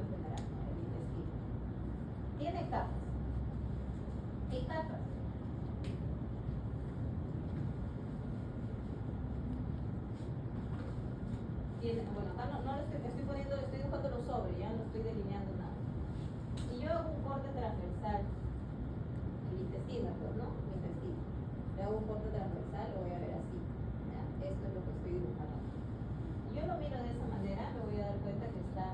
general, ¿no? El intestino. Tiene capas. ¿Qué capas? Tiene, bueno, acá no lo estoy poniendo, estoy dibujándolo sobre, ya no estoy delineando nada. Si yo hago un corte transversal, el intestino, pues, ¿no? El intestino. Le hago un corte transversal, lo voy a ver así. ¿Ya? Esto es lo que estoy dibujando. Si yo lo miro de esa manera, me voy a dar cuenta que está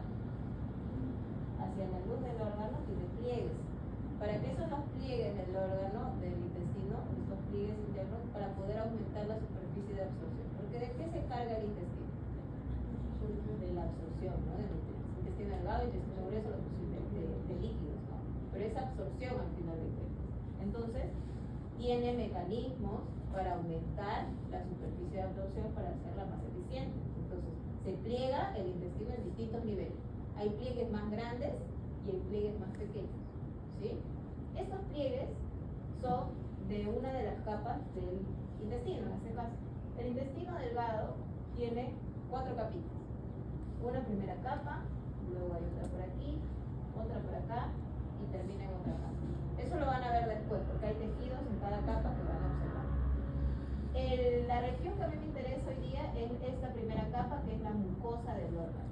hacia la luz del órgano, tiene pliegues. ¿Para qué son los pliegues del órgano, del intestino? Estos pliegues internos, para poder aumentar la superficie de absorción. Porque ¿de qué se carga el intestino? De la absorción, ¿no? Del intestino delgado, intestino grueso, la absorción de líquidos, ¿no? Pero es absorción al final de cuentas. Entonces, tiene mecanismos para aumentar la superficie de absorción para hacerla más eficiente. Entonces, se pliega el intestino en distintos niveles. Hay pliegues más grandes y hay pliegues más pequeños, ¿sí? Estos pliegues son de una de las capas del intestino, en este caso. El intestino delgado tiene 4 capitas. Una primera capa, luego hay otra por aquí, otra por acá y termina en otra capa. Eso lo van a ver después porque hay tejidos en cada capa que van a observar. La región que a mí me interesa hoy día es esta primera capa, que es la mucosa del órgano.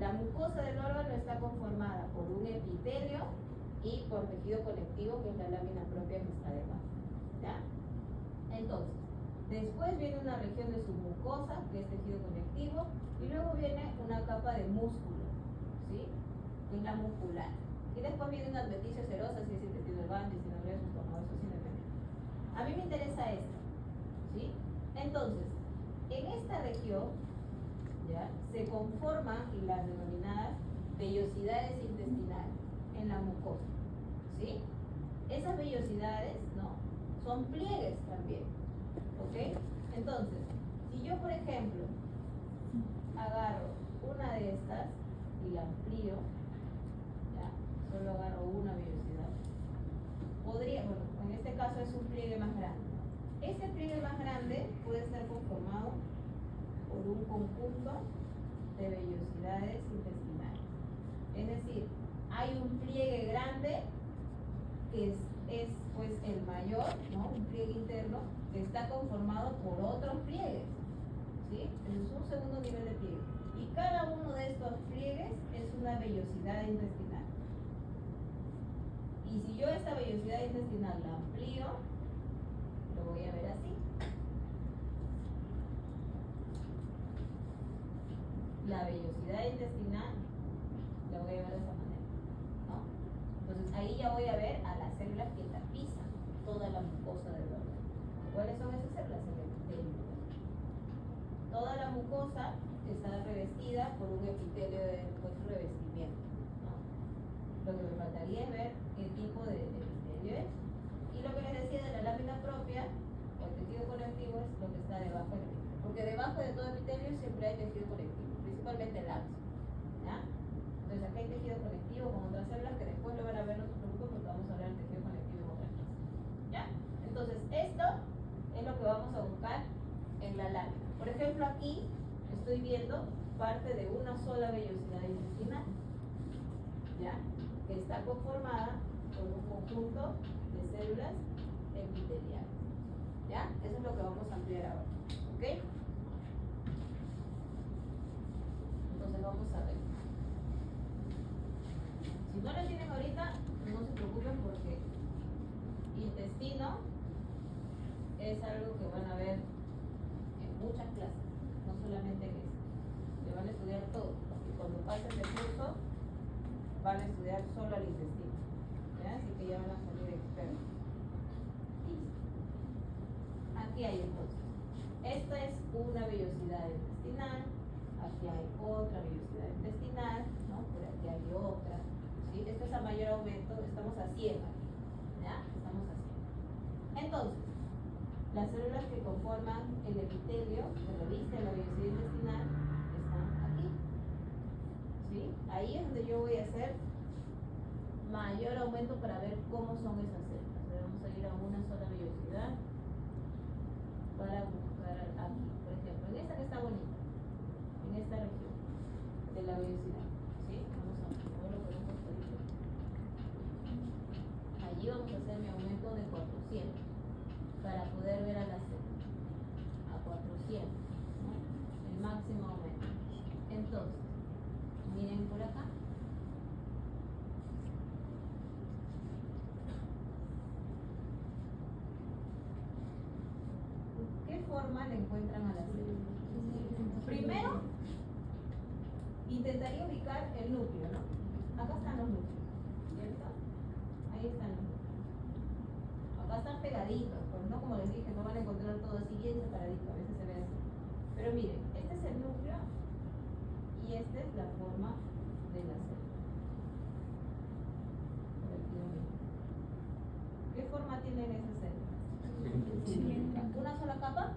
La mucosa del órgano está conformada por un epitelio y por tejido conectivo, que es la lámina propia que está debajo. ¿Ya? Entonces, después viene una región de submucosa, que es tejido conectivo, y luego viene una capa de músculo, ¿sí? Que es la muscular. Y después viene una adventicia serosa, si es intestino delgado, intestino grueso, estómago, eso es independiente. A mí me interesa esta, ¿sí? Entonces, en esta región, ¿ya? Se conforman las denominadas vellosidades intestinales en la mucosa, ¿sí? Esas vellosidades, ¿no? Son pliegues también, ¿ok? Entonces, si yo, por ejemplo, agarro una de estas y la amplío, ¿ya? Solo agarro una vellosidad, podría, bueno, en este caso es un pliegue más grande. Este pliegue más grande puede estar conformado por un conjunto de vellosidades intestinales. Es decir, hay un pliegue grande que es pues el mayor, ¿no? Un pliegue interno que está conformado por otros pliegues, ¿sí? Es un segundo nivel de pliegue. Y cada uno de estos pliegues es una vellosidad intestinal. Y si yo esta vellosidad intestinal la amplío, lo voy a ver así. La vellosidad intestinal la voy a ver de esa manera, ¿no? Entonces ahí ya voy a ver a las células que tapizan toda la mucosa del órgano. ¿Cuáles son esas células? El epitelio. Toda la mucosa está revestida por un epitelio de revestimiento, ¿no? Lo que me faltaría es ver qué tipo de epitelio es. Y lo que les decía de la lámina propia o el tejido conectivo es lo que está debajo del epitelio. Porque debajo de todo epitelio siempre hay tejido conectivo, principalmente el axo, ¿ya? Entonces acá hay tejido conectivo con otras células que después lo van a ver, no se preocupen porque vamos a hablar del tejido conectivo en otras clases, ¿ya? Entonces esto es lo que vamos a buscar en la lámina. Por ejemplo, aquí estoy viendo parte de una sola vellosidad intestinal, ¿ya? Que está conformada por un conjunto de células epiteliales, ¿ya? Eso es lo que vamos a ampliar ahora, ¿ok? Entonces vamos a ver. Si no lo tienen ahorita, no se preocupen porque intestino es algo que van a ver en muchas clases, no solamente en esta. Le van a estudiar todo y cuando pasen de curso van a estudiar solo el intestino, ¿ya? Así que ya van a salir expertos. Listo. Aquí hay entonces. Esta es una vellosidad intestinal, aquí hay otra vellosidad intestinal, ¿no? Por aquí hay otra, ¿sí? Esto es a mayor aumento, estamos a 100 aquí, ¿ya? Estamos a 100. Entonces, las células que conforman el epitelio que reviste la vellosidad intestinal están aquí, ¿sí? Ahí es donde yo voy a hacer mayor aumento para ver cómo son esas células. Vamos a ir a una sola vellosidad para buscar aquí, por ejemplo, en esta que está bonita, en esta región de la vellosidad, ¿sí? Vamos a aquí vamos a hacer mi aumento de 400 para poder ver a la célula. A 400, ¿no? El máximo aumento. Entonces, miren por acá. ¿Qué forma le encuentran a la célula? Primero, intentaría ubicar el núcleo, ¿no? Acá están los núcleos, ¿cierto? Ahí están los núcleos. Acá están pegaditos, pues no, como les dije, no van a encontrar todo así bien separadito, a veces se ve así. Pero miren, este es el núcleo y esta es la forma de la célula. Por aquí lo mismo. ¿Qué forma tienen esas células? ¿Una sola capa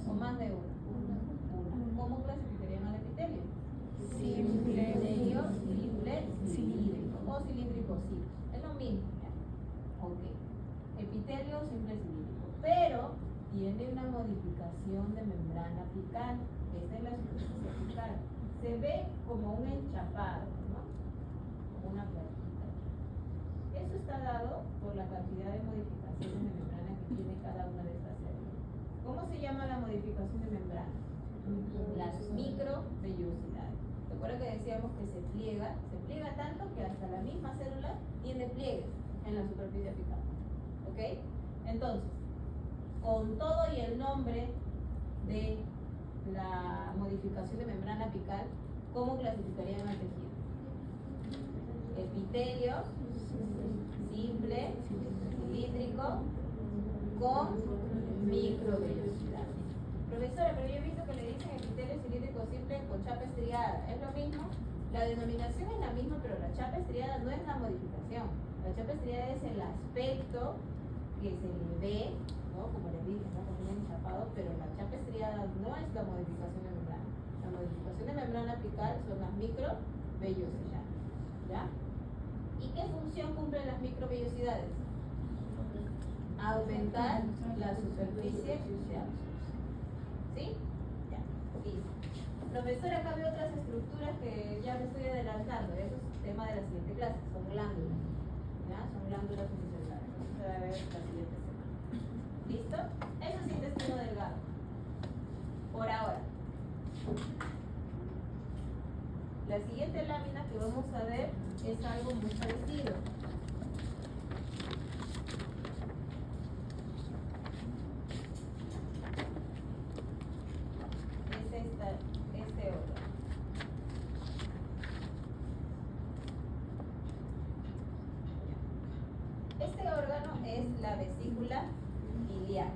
o más de una? Una. ¿Cómo clasificarían al epitelio? Simple, cilíndrico o cilíndrico simple. Es lo mismo, ¿ya? Ok. Epitelio simple cilíndrico. Pero tiene una modificación de membrana apical. Esta es la superficie apical. Se ve como un enchapado, ¿no? Como una plaquita. Eso está dado por la cantidad de modificaciones de membrana que tiene cada una de estas células. ¿Cómo se llama la modificación de membrana? Las microvellosidades. Recuerda que decíamos que se pliega tanto que hasta la misma célula tiene pliegues en la superficie apical. ¿Ok? Entonces, con todo y el nombre de la modificación de membrana apical, ¿cómo clasificarían al tejido? Epitelio simple, cilíndrico, con microvellosidad. Profesora, pero yo he visto que le dicen epitelio cilíndrico simple con chapa estriada. ¿Es lo mismo? La denominación es la misma, pero la chapa estriada no es la modificación. La chapa estriada es el aspecto que se le ve, ¿no? Como les dije, ¿no? Como un enchapado, pero la chapa estriada no es la modificación de membrana. La modificación de membrana apical son las microvellosidades, ¿ya? ¿Y qué función cumplen las microvellosidades? Aumentar la superficie de absorción. ¿Sí? Ya, listo. Profesora, acá veo otras estructuras que ya me estoy adelantando. Eso es tema de la siguiente clase, son glándulas. ¿Ya? Son glándulas unicelulares. Eso se va a ver la siguiente semana. ¿Listo? Eso es intestino delgado. Por ahora. La siguiente lámina que vamos a ver es algo muy parecido. Es este órgano. Este órgano es la vesícula biliar,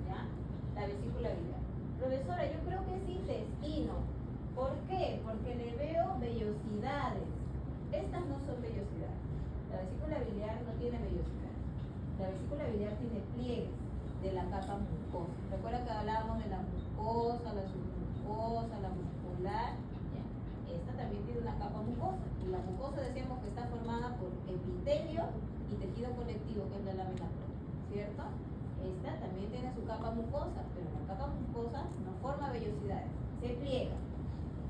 ¿ya? La vesícula biliar. Profesora, yo creo que es intestino. ¿Por qué? Porque le veo vellosidades. Estas no son vellosidades. La vesícula biliar no tiene vellosidades. La vesícula biliar tiene pliegues de la capa mucosa. ¿Recuerda que hablábamos de la mucosa, la submucosa, la muscular? Ya. Esta también tiene una capa mucosa. Y la mucosa decíamos que está formada por epitelio y tejido conectivo, que es la lámina propia, ¿cierto? Esta también tiene su capa mucosa, pero la capa mucosa no forma vellosidades, se pliega,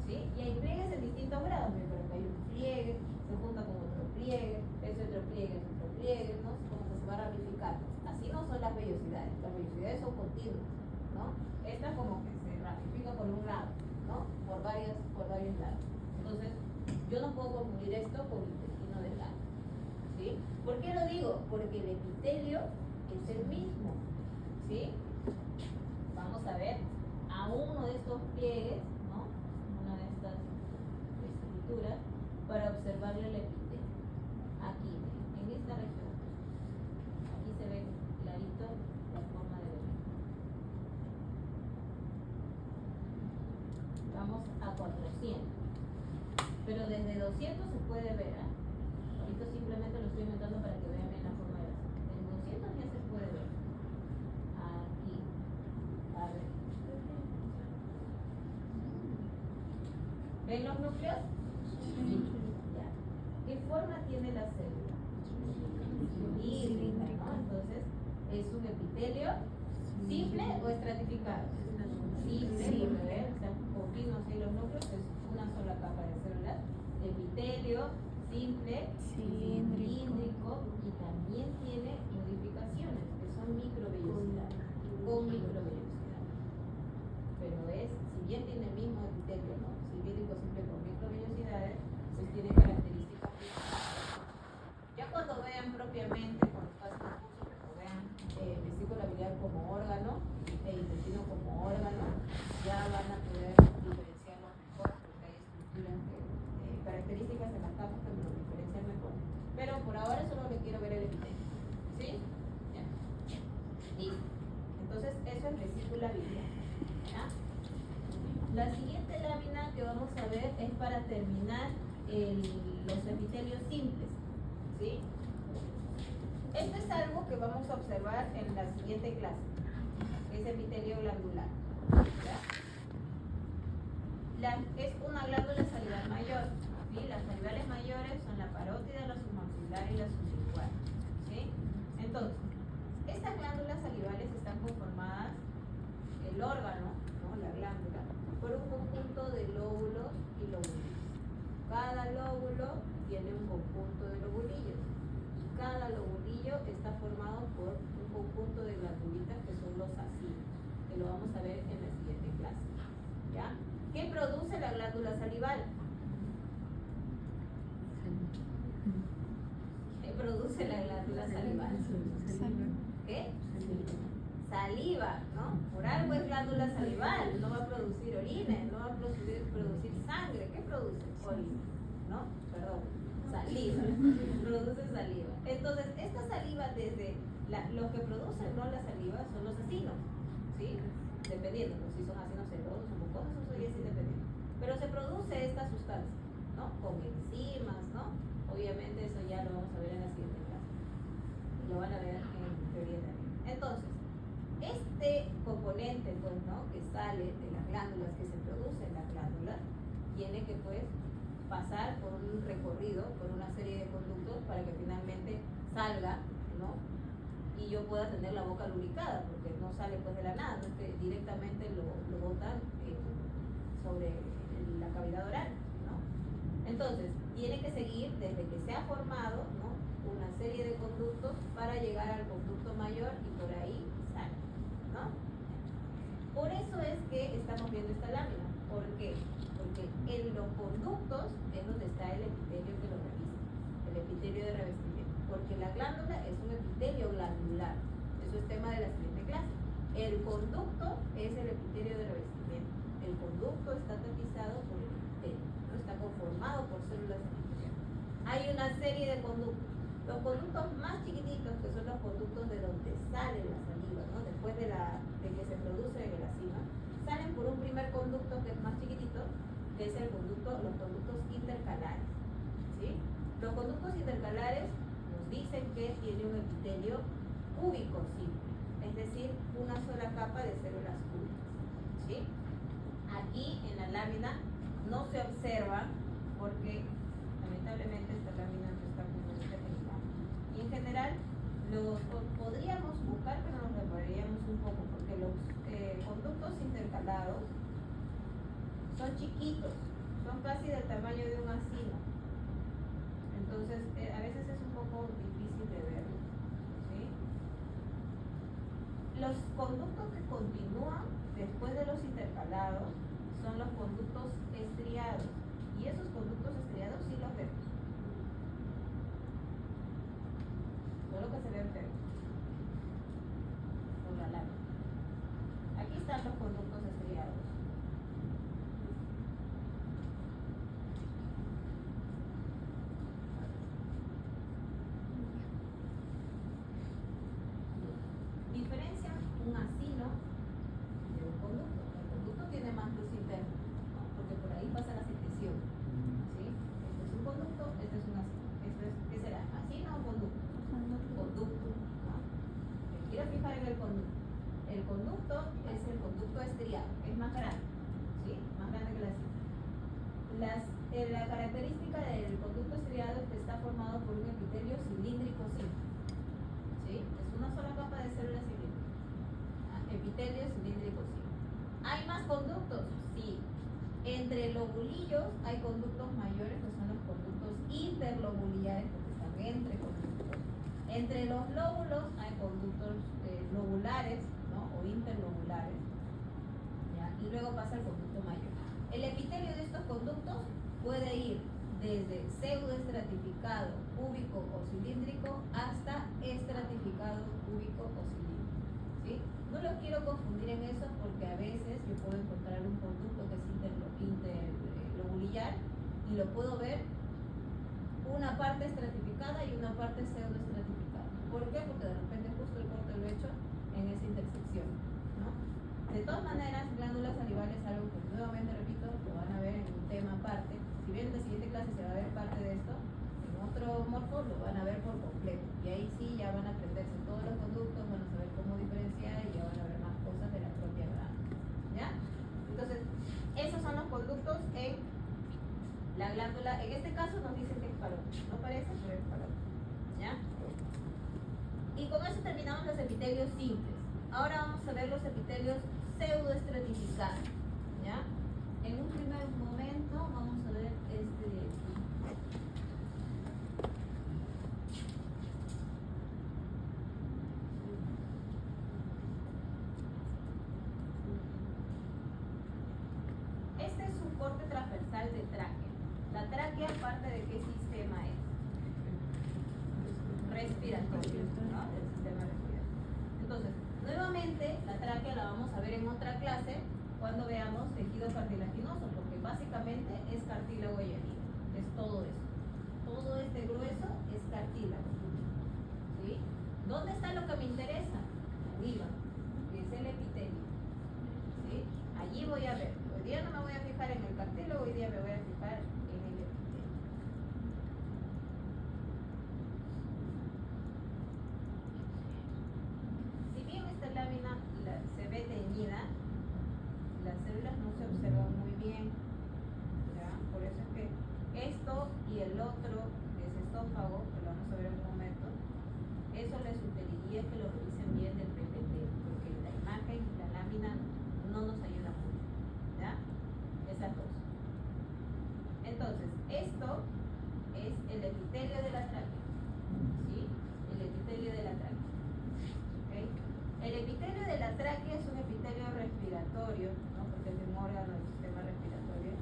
¿sí? Y hay pliegues en distintos grados, pero acá hay un pliegue, se junta con otro pliegue, ese otro pliegue, ¿no? Como que se va ramificando. Así no son las vellosidades son continuas, ¿no? Esta como que se ramifica por un lado, ¿no? Por varios lados. Entonces, yo no puedo confundir esto con el intestino delgado, ¿sí? ¿Por qué lo digo? Porque el epitelio es el mismo, ¿sí? Vamos a ver a uno de estos pliegues, ¿no? Una de estas estructuras para observarle el epitelio. Aquí, en esta región. Aquí se ve clarito la forma del epitelio. Vamos a 400. Pero desde 200 se puede ver, ¿eh? Ahorita simplemente lo estoy inventando para que vean bien la forma de la célula. En 200 ya se puede ver. Aquí. A ver. ¿Ven los núcleos? Sí. Ya. ¿Qué forma tiene la célula? Cilíndrica, ¿no? Entonces, ¿es un epitelio simple o estratificado? Simple, ¿ver? Están continuos ahí los núcleos, es una sola capa de células. Epitelio simple, cilíndrico y también tiene modificaciones que son microvellosidades, con microvellosidades. Pero si bien tiene el mismo epitelio, ¿no? Cilíndrico simple con microvellosidades, pues tiene características distintas. Ya cuando vean propiamente, cuando pasen el curso, cuando vean vesícula biliar como órgano e intestino como órgano, ya van a poder diferenciarlos mejor porque hay estructuras, características en las capas que nos diferencian mejor. Pero por ahora solo le quiero ver el epitelio. ¿Sí? Ya. Listo. Entonces, eso es vesícula biliar. ¿Ya? La siguiente lámina que vamos a ver es para terminar los epitelios simples. ¿Sí? Esto es algo que vamos a observar en la siguiente clase, que es epitelio glandular. ¿Ya? Es una glándula salival mayor. ¿Sí? Las salivales mayores son la parótida, la submaxilar y la sublingual. ¿Sí? Entonces, estas glándulas salivales están conformadas, el órgano, ¿no? La glándula, por un conjunto de lóbulos y lobulillos. Cada lóbulo tiene un conjunto de lobulillos. Cada lobulillo está formado por un conjunto de glandulitas que son los acinos, que lo vamos a ver en la siguiente clase. ¿Ya? ¿Qué produce la glándula salival? ¿Qué produce la glándula salival? ¿Qué? Saliva, ¿no? Por algo es glándula salival, no va a producir orina, no va a producir sangre. ¿Qué produce? Orina, ¿no? Perdón, saliva, produce saliva. Entonces, esta saliva los que producen, ¿no?, la saliva son los acinos, ¿sí? Dependiendo, ¿no?, si son acinos serosos o mucosos, eso ya es independiente. Pero se produce esta sustancia, ¿no? Con enzimas, ¿no? Obviamente eso ya lo vamos a ver en la siguiente clase. Lo van a ver en teoría también. Entonces, este componente, pues, ¿no?, que sale de las glándulas, que se produce en las glándulas, tiene que, pues, pasar por un recorrido, por una serie de conductos para que finalmente salga, ¿no? Y yo pueda tener la boca lubricada, porque no sale, pues, de la nada, no es que directamente lo botan sobre la cavidad oral, ¿no? Entonces, tiene que seguir desde que se ha formado, ¿no?, una serie de conductos para llegar al conducto mayor y por ahí sale, ¿no? Por eso es que estamos viendo esta lámina. ¿Por qué? Porque en los conductos es donde está el epitelio que lo reviste, el epitelio de revestimiento. Porque la glándula es un epitelio glandular. Eso es tema de la siguiente clase. El conducto es el epitelio de revestimiento. El conducto está tapizado por el epitelio, ¿no? Está conformado por células epiteliales. Hay una serie de conductos. Los conductos más chiquititos, que son los conductos de donde sale la saliva, ¿no?, después de que se produce en el acino, salen por un primer conducto que es más chiquitito, que es los conductos intercalares. ¿Sí? Los conductos intercalares nos dicen que tiene un epitelio cúbico simple, es decir, una sola capa de células cúbicas. ¿Sí? Aquí en la lámina no se observa porque lamentablemente esta lámina no está como esta técnica. Y en general podríamos buscar, pero nos demoraríamos un poco porque los conductos intercalados son chiquitos, son casi del tamaño de un acino. Entonces, a veces es un poco difícil de verlo, ¿sí? Los conductos que continúan después de los intercalados son los conductos estriados. Y esos conductos estriados sí los vemos. Solo que se ven feos por la lámina. Aquí están los conductos estriados. Diferencian un acino de un conducto. El conducto tiene más luz interna, ¿no?, porque por ahí pasa la secreción. ¿Sí? Este es un conducto, este es un acino. ¿Qué será? ¿Acino o conducto? Conducto, ¿no? Me quiero fijar en el conducto. El conducto es el conducto estriado, es más grande, ¿sí? Más grande que la acino. La característica del conducto estriado es que está formado por un epitelio cilíndrico simple. ¿Sí? Es una sola capa de células cilíndricas. Epitelio cilíndrico simple. ¿Hay más conductos? Sí. Entre lobulillos hay conductos mayores que son los conductos interlobulares. los lóbulos hay conductos lobulares, ¿no? O interlobulares, ¿ya? Y luego pasa el conducto mayor. El epitelio de estos conductos puede ir desde pseudoestratificado cúbico o cilíndrico hasta estratificado cúbico o cilíndrico, ¿sí? No los quiero confundir en eso porque a veces yo puedo encontrar un conducto que es interlobulillar y lo puedo ver una parte estratificada y una parte pseudoestratificada. ¿Por qué? Porque de repente justo el corte lo he hecho en esa intersección, ¿no? De todas maneras, glándulas salivales es algo que nuevamente repito, lo van a ver en un tema aparte. Si bien en la siguiente clase se va a ver parte de esto, en otro morfo lo van a ver por completo. Y ahí sí ya van a aprenderse todos los conductos, van a saber cómo diferenciar y ya van a ver más cosas de la propia glándula, ¿ya? Entonces, esos son los conductos en la glándula. En este caso nos dicen que es parón. No parece, pero es parón, ¿ya? Y con eso terminamos los epitelios simples. Ahora vamos a ver los epitelios pseudoestratificados, ¿ya? En un primer momento vamos a ver este de aquí. Este es un corte transversal de tráquea. La tráquea parte de qué sistema es? Respiratorio, ¿no? Del sistema respiratorio. Entonces, nuevamente la tráquea la vamos a ver en otra clase cuando veamos tejido cartilaginoso, porque básicamente es cartílago y hialina, es todo eso. Todo este grueso es cartílago, ¿sí? ¿Dónde está lo que me interesa? Arriba, que es el epitelio, ¿sí? Allí voy a ver. Hoy día no me voy a fijar en el cartílago, hoy día me voy a fijar en el epitelio. Si bien esta lámina se ve teñida, las células no se observan muy bien, ¿ya? Por eso es que esto y el otro, que es esófago, que lo vamos a ver en un momento, eso les sugeriría que lo revisen bien del PPT, porque la imagen, la lámina, no nos ayuda mucho, ¿ya? Esas dos. Entonces, esto es el epitelio de la tráquea, ¿sí? El epitelio de la tráquea, ¿ok? El epitelio de la tráquea es un epitelio respiratorio, ¿no? Porque es un órgano del sistema respiratorio.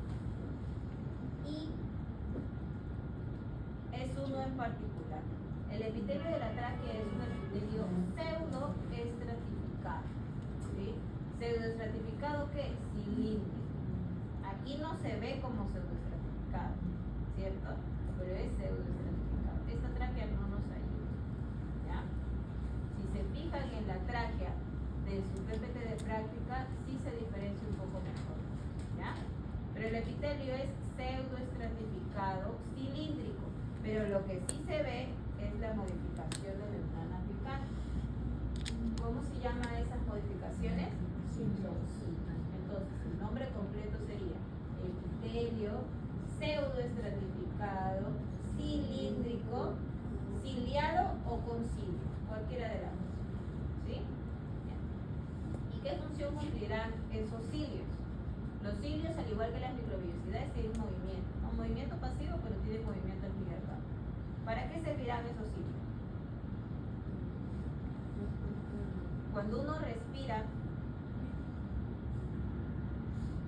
Y es uno en particular. El epitelio de la tráquea es un epitelio pseudoestratificado, ¿sí? ¿Pseudoestratificado qué? Cilíndrico. Aquí no se ve como pseudoestratificado, ¿cierto? Pero es pseudoestratificado. Esta tráquea no nos ayuda, ¿ya? Si se fijan en la tráquea de su PPT de práctica, sí se diferencia un poco mejor, ¿ya? Pero el epitelio es pseudoestratificado cilíndrico, pero lo que sí se ve es la modificación de membrana apical. ¿Cómo se llaman esas modificaciones? Sinuositas. Entonces, el nombre completo sería epitelio pseudoestratificado cilíndrico, ciliado o con cilio, cualquiera de las dos, ¿sí? Bien. ¿Y qué función cumplirán esos cilios? Los cilios, al igual que las microvellosidades, tienen movimiento, ¿no? Movimiento pasivo, pero tienen movimiento en libertad. ¿Para qué servirán esos cilios? Cuando uno respira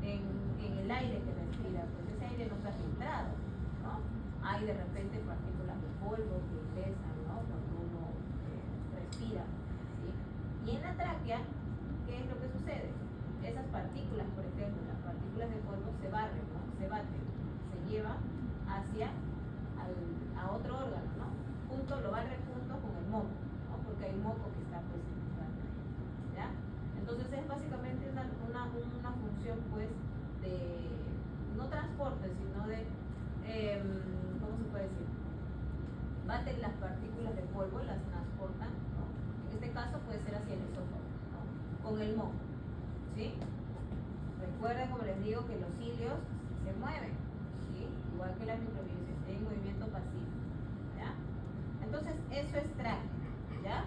en el aire que respira, pues ese aire no está filtrado, ¿no? Hay de repente partículas de polvo que ingresan, ¿no? Cuando uno respira, ¿sí? Y en la tráquea, ¿qué es lo que sucede? Esas partículas, por ejemplo, las partículas de polvo se barren, ¿no? Se baten, se lleva hacia a otro órgano, ¿no? Lo barre junto con el moco, ¿no? Porque hay moco que está pues ¿ya? Entonces es básicamente una función pues de no transporte, sino de ¿cómo se puede decir? Baten las partículas de polvo, las transportan, ¿no? En este caso puede ser hacia el esófago, ¿no? Con el moco, ¿sí? Recuerden, como les digo, que los cilios se mueven, ¿sí? Igual que las microvellosidades, tienen movimiento pasivo, ¿ya? Entonces, eso es tráquea, ¿ya?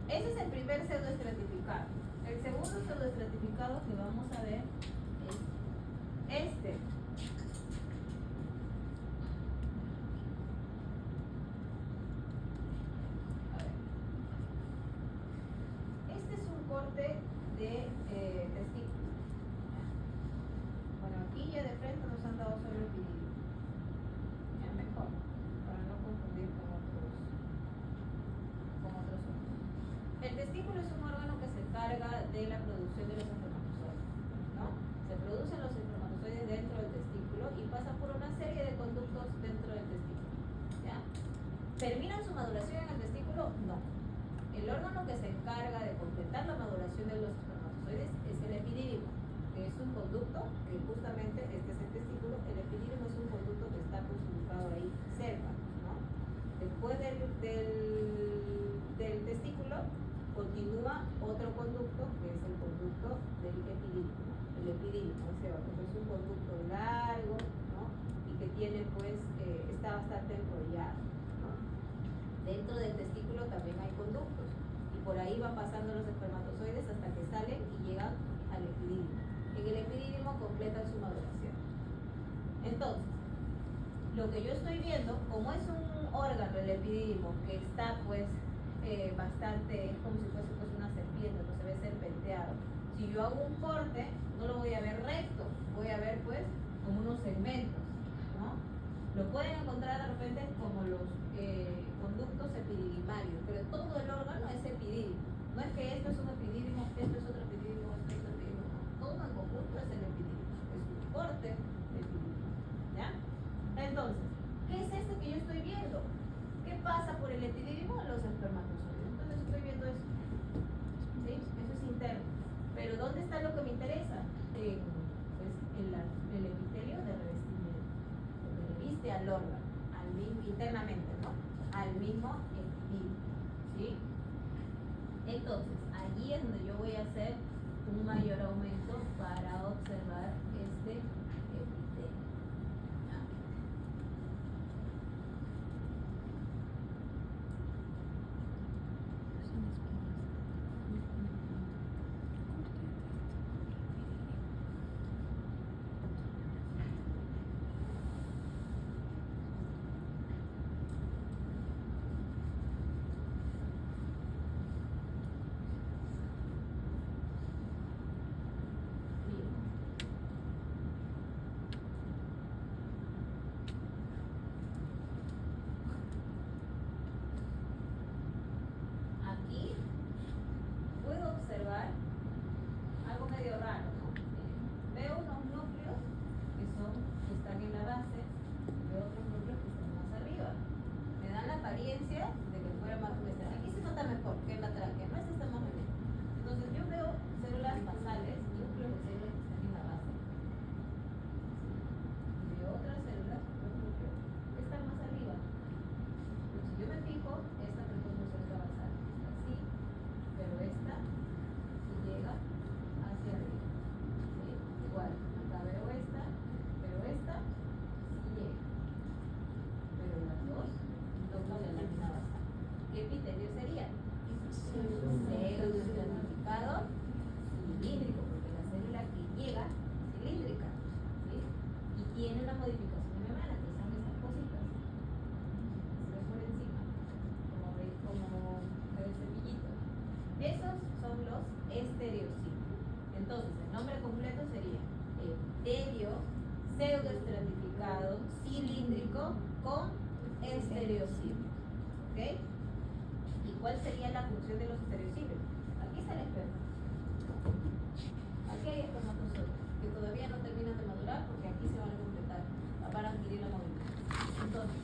Ese es el primer pseudoestratificado. El segundo pseudoestratificado que vamos a ver es este. A ver. de la producción de los espermatozoides, ¿no? Se producen los espermatozoides dentro del testículo y pasan por una serie de conductos dentro del testículo, ¿ya? ¿Terminan su maduración en el testículo? No. El órgano que se encarga de completar la maduración de los espermatozoides es el epidídimo, que es un conducto que justamente, este es el testículo, el epidídimo es un conducto que está pues ubicado ahí cerca, ¿no? Después del testículo continúa otro conducto que es el conducto del epidídimo, ¿no? El epidídimo, ese otro, que es un conducto largo, ¿no? Y que tiene pues, está bastante enrollado, ¿no? Dentro del testículo también hay conductos y por ahí van pasando los espermatozoides hasta que salen y llegan al epidídimo. En el epidídimo completan su maduración. Entonces, lo que yo estoy viendo, como es un órgano, el epidídimo, que está pues bastante, es como si fuese pues una serpiente, no se ve serpenteado. Si yo hago un corte, no lo voy a ver recto, voy a ver pues como unos segmentos, ¿no? Lo pueden encontrar de repente como los conductos epididimarios, pero todo el órgano es epidídimo. No es que esto es un epidídimo, esto es otro epidídimo, esto es otro epidídimo, no. Todo en conjunto es el epidídimo, es un corte epidídimo, ¿ya? Entonces, ¿qué es esto que yo estoy viendo? ¿Qué pasa por el epidídimo? Los espermatozoides. Entonces estoy viendo eso, ¿sí? Eso es interno. Pero ¿dónde está lo que me interesa? Pues el epitelio de revestimiento, lo que le viste al órgano, internamente, ¿no? Al mismo epidídimo, ¿sí? Entonces, allí es donde yo voy a hacer un mayor aumento para observar este epitelio. ¿Ya? Aquí puedo observar algo medio raro, ¿no? Veo unos núcleos que están en la base, veo otros núcleos que están más arriba. Me dan la apariencia de que fuera más universal. Aquí se nota mejor que en la tráquea, no es esta más o menos. Entonces yo veo células basales, núcleos de células que están en la base. Y veo otras células, otros núcleos, que están más arriba. Pero si yo me fijo, esta por ejemplo célula basal está así, pero esta sí llega hacia arriba, ¿sí? Igual, acá veo esta, pero esta sí llega, pero las dos tocan la lámina basal. ¿Qué epitelio sería? Pseudoestratificado cilíndrico, porque la célula que llega es cilíndrica, ¿sí? Y tiene una modificación de membrana, que son esas cositas, se ve por encima, como el cepillito. Esos son los estereocitos. Entonces, el nombre completo sería epitelio pseudoestratificado cilíndrico con estereocitos. ¿Ok? ¿Y cuál sería la función de los estereocitos? Aquí está el esperma. Aquí hay espermatozoides que todavía no terminan de madurar porque aquí se van a completar para adquirir la movilidad. Entonces,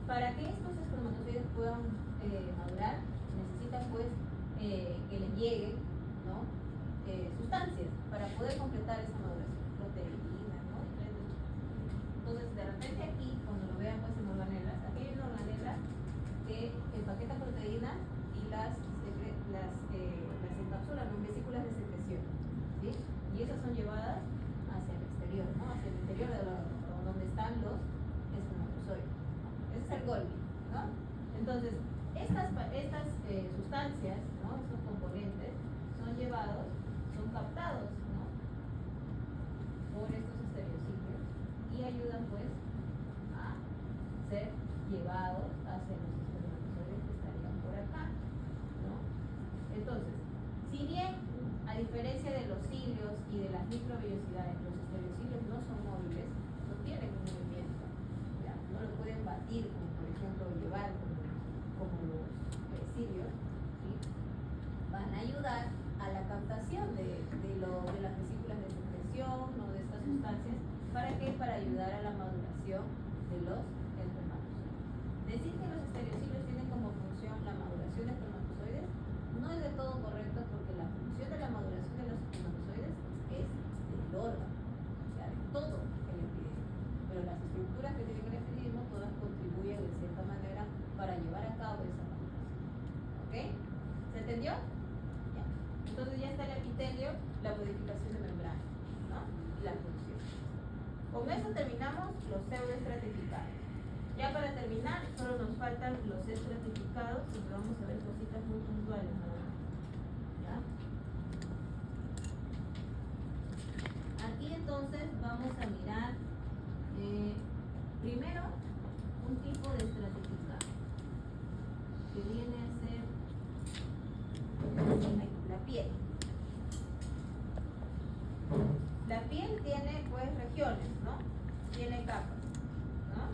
para que estos espermatozoides puedan madurar, necesitan pues que les lleguen, ¿no? Sustancias para poder completar esa maduración, proteínas, ¿no? Entonces, de repente aquí, cuando lo vean pues en organelas, aquí hay una organela que empaqueta proteínas y las encapsulan en vesículas de secreción, ¿sí? Y esas son llevadas hacia el exterior, ¿no? Hacia el interior de donde están los espermatozoides. Ese es el Golgi, ¿no? Entonces, estas sustancias, ¿no? Estos componentes son llevados, son captados, ¿no? Por estos estereocitos y ayudan pues a ser llevados hacia los espermatozoides que estarían por acá, ¿no? Entonces, si bien a diferencia de los cilios y de las microvellosidades, los estereocilios no son móviles, no tienen un movimiento, ¿ya? No lo pueden batir, como por ejemplo llevar como los cilios, ¿sí? Van van a ayudar a la captación de las vesículas de secreción o de estas sustancias. ¿Para qué? Para ayudar a la maduración de los espermatozoides. Decir que los estereocilios tienen como función la maduración de espermatozoides no es de todo correcto, porque la función de la maduración de los espermatozoides es del órgano, o sea, de todo el epidermo. Pero las estructuras que tienen el epidermo todas contribuyen de cierta manera para llevar a cabo esa maduración. ¿Ok? ¿Se entendió? Ya. Entonces ya está el epitelio, la modificación de membrana, ¿no? Y la función. Con eso terminamos los pseudoestratificados. Ya para terminar, solo nos faltan los estratificados, y vamos a ver cositas muy puntuales nada más. ¿Ya? Aquí entonces vamos a mirar primero un tipo de estratificado que viene a ser la piel. La piel tiene pues regiones, ¿no? Tiene capas, ¿no?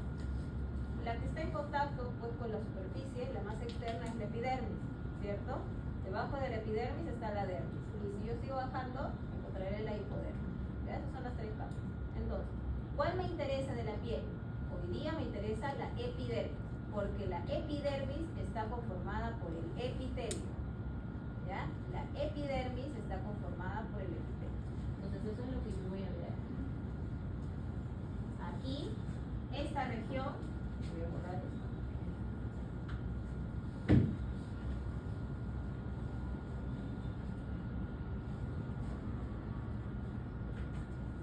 La que está en contacto pues con la superficie, la más externa, es la epidermis, ¿cierto? Debajo de la epidermis está la dermis. Y si yo sigo bajando, encontraré la hipodermis. ¿Ya? Esas son las tres capas. Entonces, ¿cuál me interesa de la piel? Hoy día me interesa la epidermis, porque la epidermis está conformada por el epitelio. ¿Ya? La epidermis está conformada por el epitelio. Entonces eso es lo que yo voy a ver aquí. Esta región, voy a borrar esto.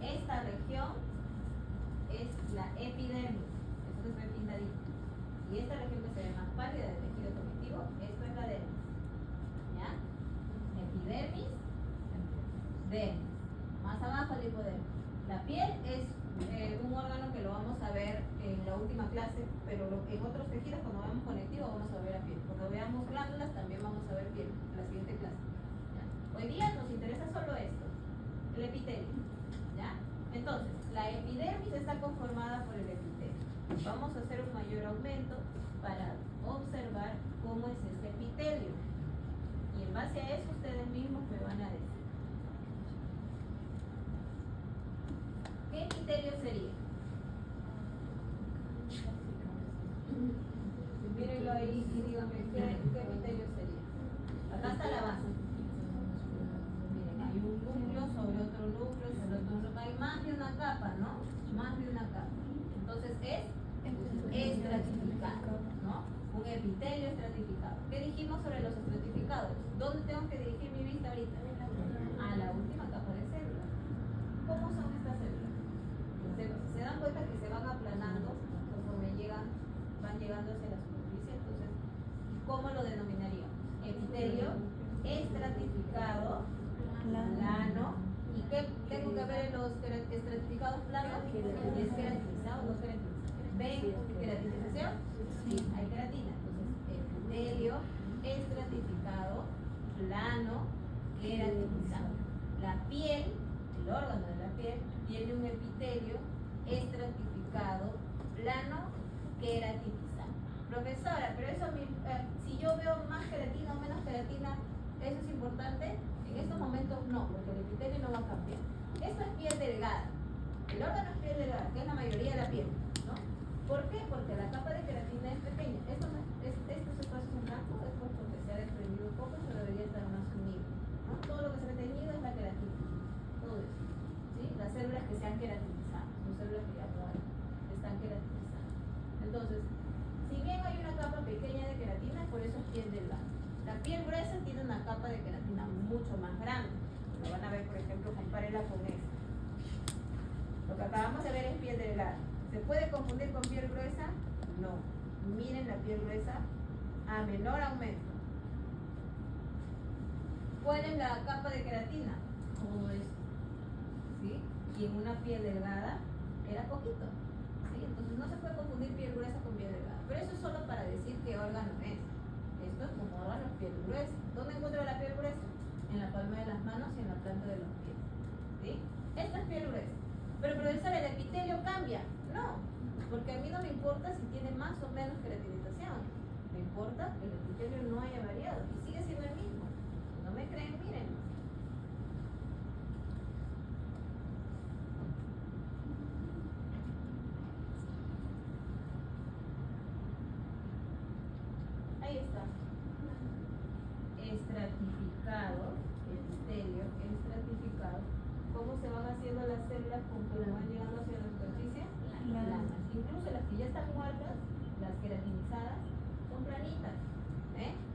Esta región es la epidermis, esto que se ve pintadito. Y esta región que se ve más pálida del tejido conectivo, esto es la dermis. ¿Ya? Epidermis, dermis. Más abajo el hipodermis. La piel es un órgano que lo vamos a ver en la última clase, pero en otros tejidos, cuando veamos conectivo, vamos a ver la piel. Cuando veamos glándulas, también vamos a ver piel en la siguiente clase. ¿Ya? Hoy día nos interesa solo esto, el epitelio. ¿Ya? Entonces, la epidermis está conformada por el epitelio. Vamos a hacer un mayor aumento para observar cómo es este epitelio. Y en base a eso, ustedes mismos me van a decir. ¿Qué epitelio sería? Mírenlo ahí y díganme qué epitelio sería. Acá está la base. Miren, hay un núcleo sobre otro núcleo, sobre otro núcleo. Hay más de una capa, ¿no? Más de una capa. Entonces es estratificado, ¿no? Un epitelio estratificado. ¿Qué dijimos sobre los estratificados? ¿Dónde tengo que dirigir mi vista ahorita? A la última capa de células. ¿Cómo son estas células? Se dan cuenta que se van aplanando conforme van llegando hacia la superficie. Entonces, ¿cómo lo denominaríamos? Epitelio estratificado, plano. ¿Y qué tengo que ver en los estratificados planos? ¿Es queratinizado o no queratinizado? ¿Ven queratinización? Sí, hay queratina. Entonces, epitelio estratificado, plano, queratinizado. La piel, el órgano de la piel, tiene un epitelio estratificado, plano, queratinizado. Profesora, pero eso, si yo veo más queratina o menos queratina, ¿eso es importante? En estos momentos no, porque el epitelio no va a cambiar. Esto es piel delgada. El órgano es piel delgada, que es la mayoría de la piel, ¿no? ¿Por qué? Porque la capa de queratina es pequeña. Estos espacios en blanco es porque se ha desprendido un poco, se debería estar más unido, ¿no? Todo lo que se ve teñido es la queratina. Todo eso. ¿Sí? Las células que se han queratinizado, son células que ya no hay, están queratinizadas. Entonces, si bien hay una capa pequeña de queratina, por eso es piel delgada. La piel gruesa tiene una capa de queratina mucho más grande. Lo van a ver, por ejemplo, compárela con esta. Lo que acabamos de ver es piel delgada. ¿Se puede confundir con piel gruesa? No. Miren la piel gruesa a menor aumento. ¿Cuál es la capa de queratina? Todo esto. ¿Sí? Y en una piel delgada era poquito. ¿Sí? Entonces no se puede confundir piel gruesa con piel delgada. Pero eso es solo para decir qué órgano es. Esto es como órgano, piel gruesa. ¿Dónde encuentro la piel gruesa? En la palma de las manos y en la planta de los pies. ¿Sí? Esta es piel gruesa. Pero profesora, ¿el epitelio cambia? No, porque a mí no me importa si tiene más o menos queratinización. Me importa que el epitelio no haya variado y sigue siendo el mismo. No me creen, miren. Ahí está. Estratificado, epitelio, estratificado. ¿Cómo se van haciendo las células conforme van llegando hacia la superficie? Planas. Incluso las que ya están muertas, las queratinizadas, son planitas.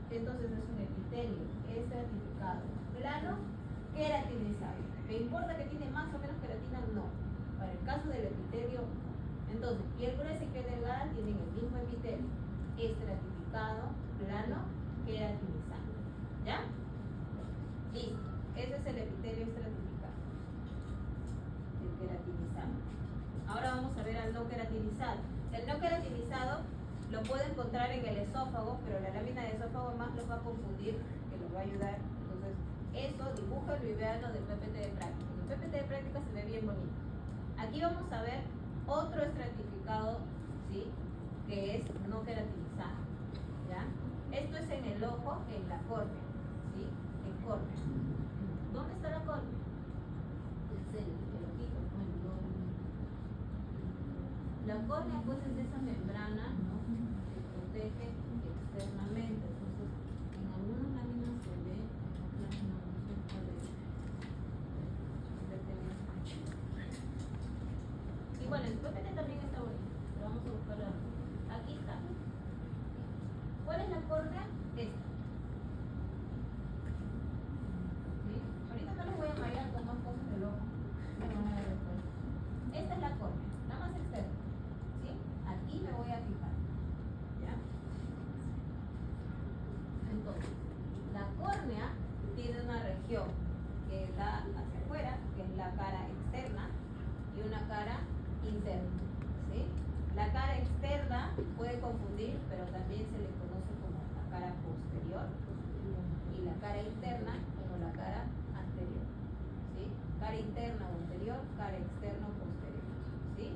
Entonces es un epitelio estratificado, plano, queratinizado. ¿Me importa que tiene más o menos queratina? No. Para el caso del epitelio, entonces piel gruesa y piel delgada tienen el mismo epitelio, estratificado, plano, queratinizado. ¿Ya? Listo. Ese es el epitelio estratificado, el queratinizado. Ahora vamos a ver al no queratinizado. El no queratinizado lo puedo encontrar en el esófago, pero la lámina de esófago más los va a confundir, que los va a ayudar. Entonces, eso dibújalo y véanlo del PPT de práctica. El PPT de práctica se ve bien bonito. Aquí vamos a ver otro estratificado, ¿sí? Que es no queratinizado. ¿Ya? Esto es en el ojo, en la córnea, ¿sí? En córnea. ¿Dónde está la córnea? El ojito. La córnea pues es esa membrana, ¿no? Que protege externamente. Entonces, en algunas láminas se ve, en otras no se puede. Y bueno, el PPT también está bonito, pero vamos a buscarlo. Aquí está. ¿Cuál es la córnea? Esta. ¿Sí? Ahorita no les voy a marear con más cosas del ojo. Me van a ver después. Esta es la córnea, la más externa. ¿Sí? Aquí me voy a fijar. ¿Ya? Entonces, la córnea tiene una región que da hacia afuera, que es la cara externa, y una cara interna. ¿Sí? La cara externa puede confundir, pero también se le conoce como la cara posterior, y la cara interna como la cara anterior. ¿Sí? Cara interna o anterior, cara externa o posterior. ¿Sí?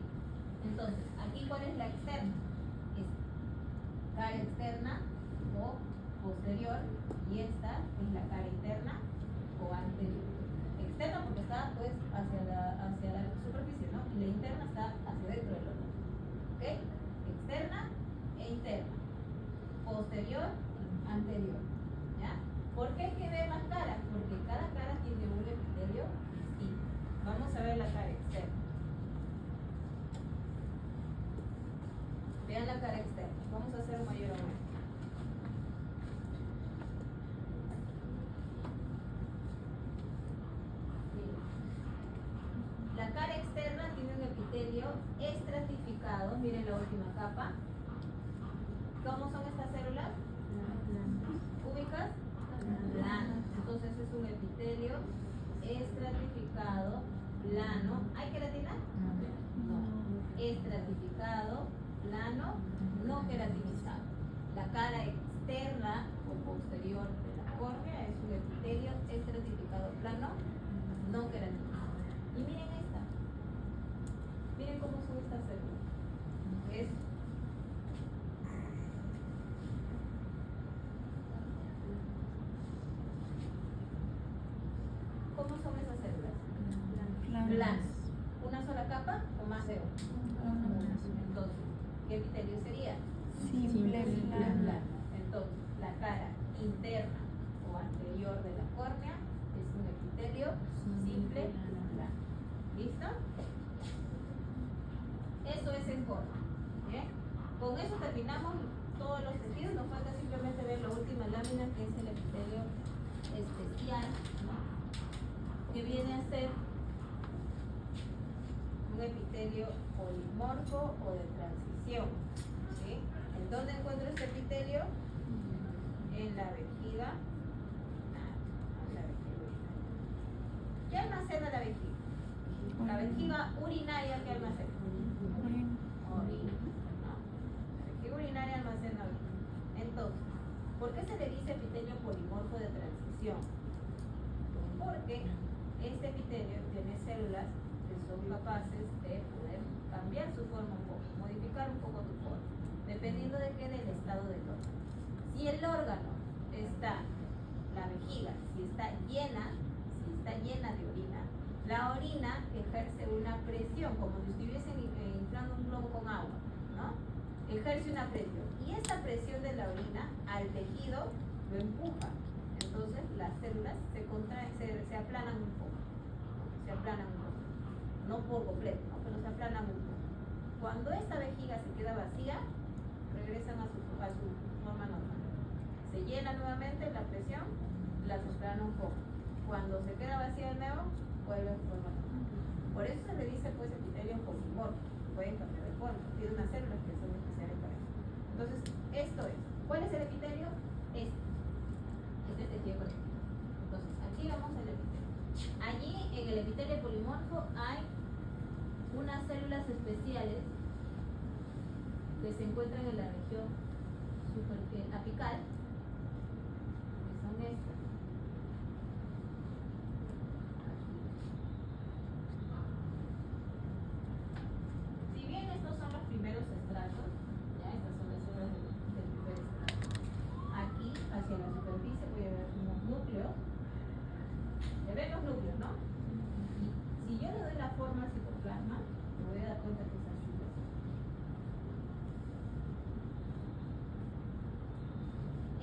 Entonces, aquí ¿cuál es la externa? Esta. Cara externa o posterior, y esta es la cara interna o anterior. Externa porque está pues hacia la superficie, ¿no? Y la interna está hacia dentro del ojo. ¿Ok? Externa e interna. Posterior, anterior. ¿Ya? ¿Por qué hay que ver las caras? Porque cada cara tiene un epitelio distinto. Vamos a ver la cara externa. Vean la cara externa. Vamos a hacer un mayor aumento. La cara externa tiene un epitelio estratificado. Miren la última capa. ¿Cómo son estas células? Cúbicas. Planas. Entonces es un epitelio estratificado, plano. ¿Hay queratina? No. Estratificado, plano, no queratinizado. La cara externa o posterior de la córnea es un epitelio estratificado, plano, no queratinizado. Y miren esta. Miren cómo son estas células. Es ¿cómo son esas células? Planas. ¿Una sola capa o más de una? Entonces, ¿qué epitelio sería? Simple plano. Entonces, la cara interna o anterior de la córnea es un epitelio simple plano. ¿Listo? Eso es en córnea. ¿Bien? Con eso terminamos todos los sentidos. Nos falta simplemente ver la última lámina, que es el epitelio especial, ¿no? Que viene a ser un epitelio polimorfo o de transición. ¿Sí? ¿En dónde encuentro este epitelio? En la vejiga. ¿Qué almacena la vejiga? La vejiga urinaria, ¿qué almacena? Orina. ¿No? La vejiga urinaria almacena orina. Entonces, ¿por qué se le dice epitelio polimorfo de transición? Porque este epitelio tiene células que son capaces de poder cambiar su forma un poco, modificar un poco tu forma, dependiendo de qué, del estado del órgano. Si el órgano está, la vejiga, si está llena de orina, la orina ejerce una presión, como si estuviesen inflando un globo con agua, ¿no? Ejerce una presión. Y esta presión de la orina al tejido lo empuja. Entonces las células se contraen, se aplanan un poco, ¿no? Se aplanan un poco. No por completo, ¿no? Pero se aplanan un poco. Cuando esta vejiga se queda vacía, regresan a su forma normal. Se llena nuevamente la presión, las aplana un poco. Cuando se queda vacía de nuevo, vuelve a su forma normal. Por eso se le dice pues epitelio polimorfo. Pueden cambiar de forma, tiene unas células que son especiales para eso. Entonces, esto es. ¿Cuál es el epitelio? Este tejido conectivo. Entonces, aquí vamos al epitelio. Allí en el epitelio polimorfo hay unas células especiales que se encuentran en la región apical, que son estas. Si bien estos son los primeros estratos, ya estas son las células del primer estrato. Aquí, hacia la superficie, voy a ver unos núcleos. Se ven los núcleos, ¿no? Y si yo le doy la forma al citoplasma, me voy a dar cuenta que es así.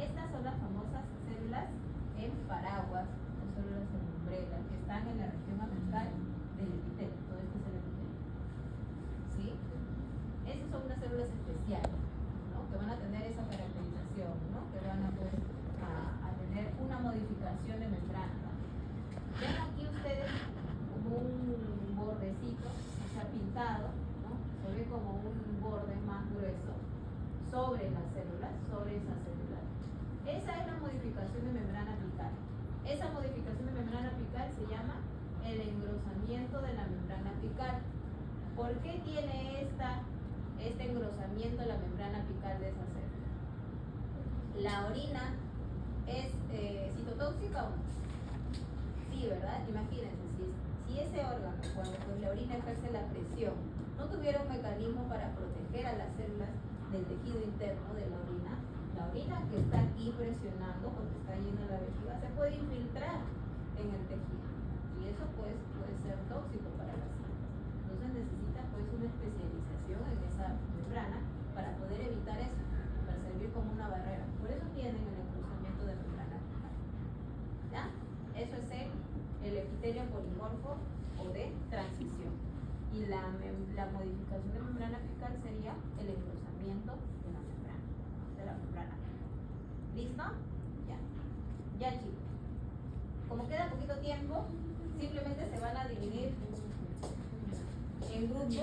Estas son las famosas células en paraguas o células en umbrella que están en la región apical del epitelio. Todo esto es el epitelio. ¿Sí? Estas son unas células especiales, ¿no? Que van a tener esa caracterización, ¿no? Que van a, pues, a tener una modificación de membrana. Ven aquí ustedes como un bordecito que se ha pintado, ¿no? Se ve como un borde más grueso sobre las células, sobre esas células. Esa es la modificación de membrana apical. Esa modificación de membrana apical se llama el engrosamiento de la membrana apical. ¿Por qué tiene este engrosamiento de la membrana apical de esa célula? ¿La orina es citotóxica o no? Sí, ¿verdad? Imagínense, si ese órgano, cuando pues, la orina ejerce la presión, no tuviera un mecanismo para proteger a las células del tejido interno de la orina que está aquí presionando porque está llena la vejiga, se puede infiltrar en el tejido y eso pues puede ser tóxico para las células. Entonces necesita pues una especialización en esa membrana para poder evitar eso, para servir como una barrera. Por eso tienen el engrosamiento de membrana apical. ¿Ya? Eso es el epitelio polimorfo o de transición. Y la modificación de membrana apical sería el engrosamiento de la membrana. ¿Listo? Ya. Ya, chicos. Como queda poquito tiempo, simplemente se van a dividir en grupos